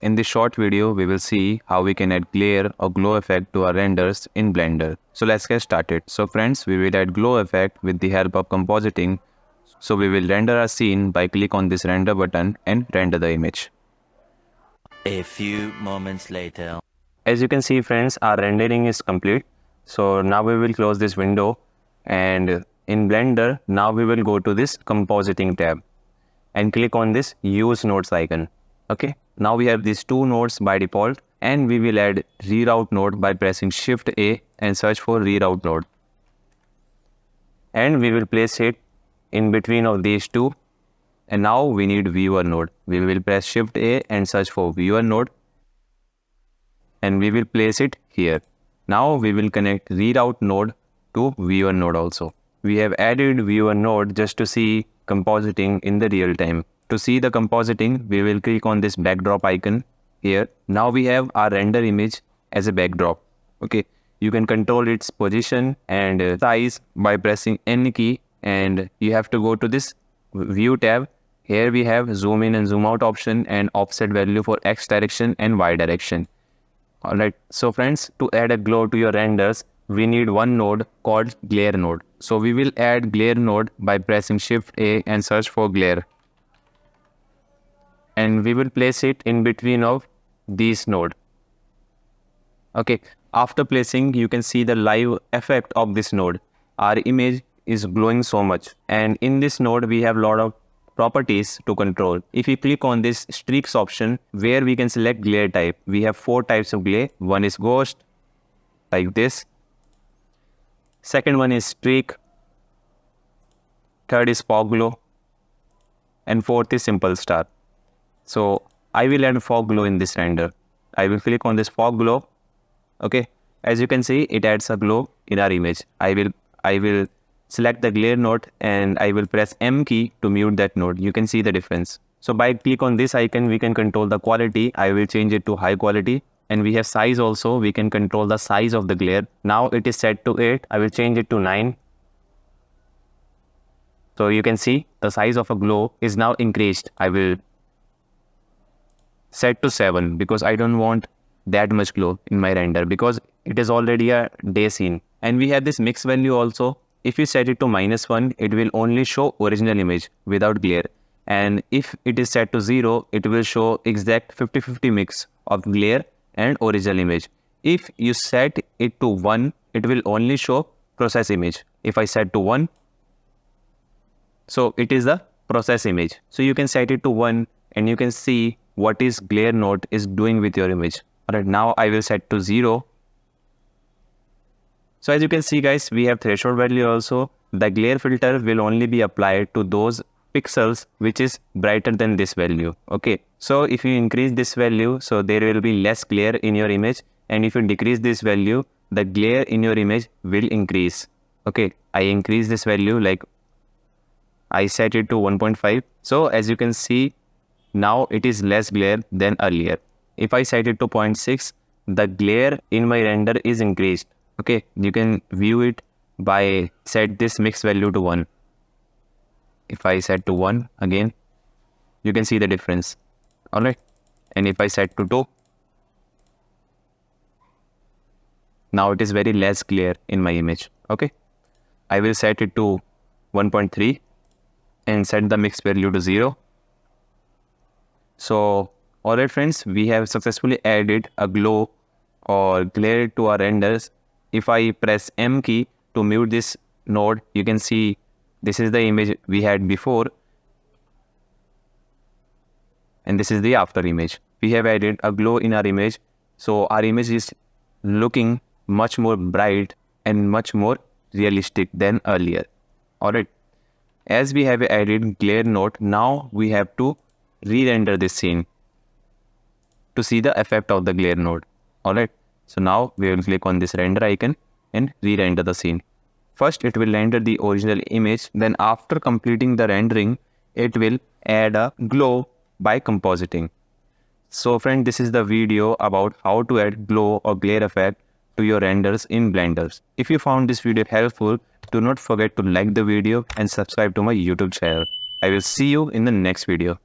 In this short video, we will see how we can add glare or glow effect to our renders in Blender. So let's get started. So friends, we will add glow effect with the help of compositing. So we will render our scene by click on this render button and render the image. A few moments later. As you can see friends, our rendering is complete. So now we will close this window, and in Blender, now we will go to this compositing tab and click on this use nodes icon. Okay, now we have these two nodes by default, and we will add reroute node by pressing Shift A and search for reroute node. And we will place it in between of these two. And now we need viewer node. We will press Shift A and search for viewer node, and we will place it here. Now we will connect reroute node to viewer node also. We have added viewer node just to see compositing in the real time. To see the compositing, we will click on this backdrop icon here. Now we have our render image as a backdrop. Okay, you can control its position and size by pressing N key, and you have to go to this view tab. Here we have zoom in and zoom out option and offset value for X direction and Y direction. Alright, so friends, to add a glow to your renders, we need one node called glare node. So we will add glare node by pressing Shift A and search for glare. And we will place it in between of these node. Okay, after placing, you can see the live effect of this node. Our image is glowing so much. And in this node, we have a lot of properties to control. If you click on this streaks option, where we can select glare type, we have 4 types of glare. One is ghost, like this. Second one is streak. Third is fog glow. And fourth is simple star. So I will add fog glow in this render. I will click on this fog glow. Okay, as you can see, it adds a glow in our image. I will select the glare node and I will press M key to mute that node. You can see the difference. So by click on this icon, we can control the quality. I will change it to high quality. And we have size also. We can control the size of the glare. Now it is set to 8. I will change it to 9. So you can see the size of a glow is now increased. I will set to 7 because I don't want that much glow in my render because it is already a day scene. And we have this mix value also. If you set it to -1, it will only show original image without glare. And if it is set to 0, it will show exact 50-50 mix of glare and original image. If you set it to 1, it will only show process image. If I set to 1, so it is the process image. So you can set it to 1 and you can see what is glare node is doing with your image. Alright, now I will set to 0. So as you can see guys, we have threshold value also. The glare filter will only be applied to those pixels which is brighter than this value. Okay, so if you increase this value, so there will be less glare in your image, and if you decrease this value, the glare in your image will increase. Okay, I increase this value, like I set it to 1.5. So as you can see, now it is less glare than earlier. If I set it to 0.6, the glare in my render is increased. Okay, you can view it by set this mix value to 1. If I set to 1 again, you can see the difference. Alright, and if I set to 2, now it is very less glare in my image. Okay, I will set it to 1.3 and set the mix value to 0. So alright friends, we have successfully added a glow or glare to our renders. If I press M key to mute this node, you can see this is the image we had before. And this is the after image. We have added a glow in our image. So our image is looking much more bright and much more realistic than earlier. Alright. As we have added glare node, now we have to re-render this scene to see the effect of the glare node. Alright. So now we will click on this render icon and re-render the scene. First, it will render the original image. Then after completing the rendering, it will add a glow by compositing. So friend, this is the video about how to add glow or glare effect to your renders in Blender. If you found this video helpful, do not forget to like the video and subscribe to my YouTube channel. I will see you in the next video.